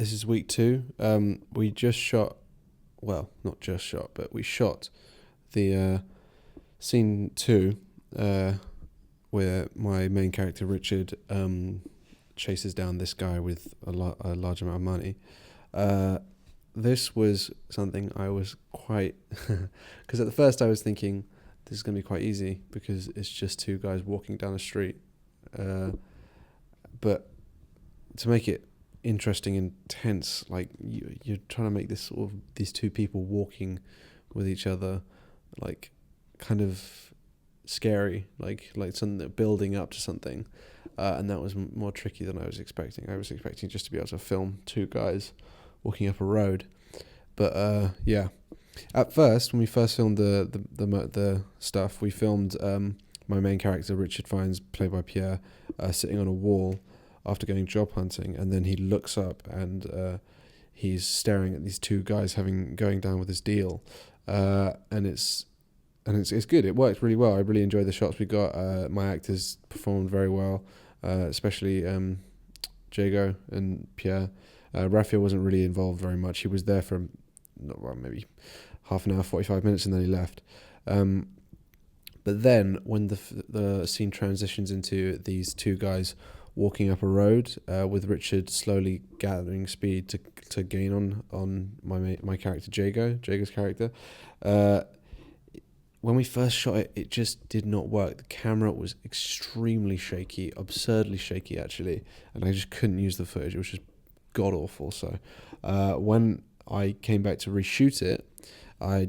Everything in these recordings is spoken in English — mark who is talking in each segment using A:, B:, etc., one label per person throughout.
A: This is week two. We just shot, well, not just shot, but we shot the scene two, where my main character Richard chases down this guy with a large amount of money. This was something I was quite, because at the first I was thinking this is going to be quite easy because it's just two guys walking down a street. But to make it interesting and tense, like you're trying to make this sort of these two people walking with each other, like kind of scary, like something building up to something, and that was more tricky than I was expecting. I was expecting just to be able to film two guys walking up a road, but yeah. At first, when we first filmed the stuff, we filmed my main character Richard Fiennes, played by Pierre, sitting on a wall after going job hunting, and then he looks up and he's staring at these two guys going down with his deal, and it's good. It worked really well. I really enjoyed the shots we got. My actors performed very well, especially Jago and Pierre. Raphael wasn't really involved very much. He was there for maybe half an hour, 45 minutes, and then he left. But then when the scene transitions into these two guys walking up a road, with Richard slowly gathering speed to gain on my character Jago's character. When we first shot it, it just did not work. The camera was extremely shaky, absurdly shaky actually, and I just couldn't use the footage. It was just god awful. So when I came back to reshoot it, I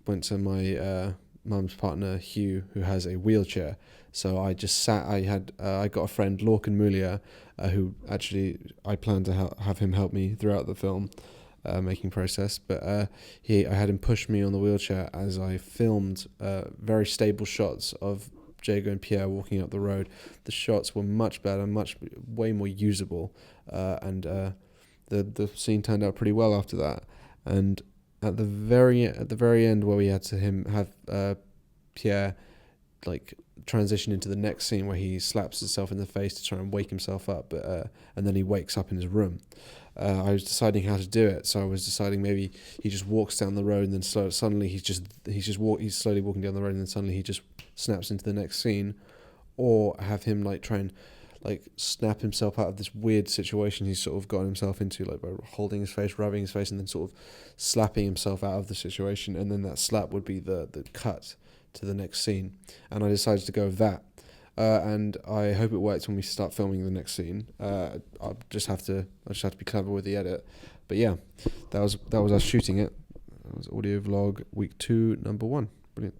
A: went to my mum's partner Hugh, who has a wheelchair. So I just sat. I got a friend, Lorcan Mulia, who actually I plan to have him help me throughout the film making process. But I had him push me on the wheelchair as I filmed very stable shots of Jago and Pierre walking up the road. The shots were much better, way more usable, and the scene turned out pretty well after that. And at the very end, where we had to have Pierre like transition into the next scene where he slaps himself in the face to try and wake himself up, and then he wakes up in his room. I was deciding how to do it, so I was deciding maybe he just walks down the road and then suddenly he's slowly walking down the road and then suddenly he just snaps into the next scene, or have him like try and like snap himself out of this weird situation he's sort of gotten himself into, like by holding his face, rubbing his face, and then sort of slapping himself out of the situation, and then that slap would be the cut to the next scene. And I decided to go with that, and I hope it works when we start filming the next scene. I just have to be clever with the edit. But yeah, that was us shooting it. That was Audio Vlog week 2, number 1. Brilliant.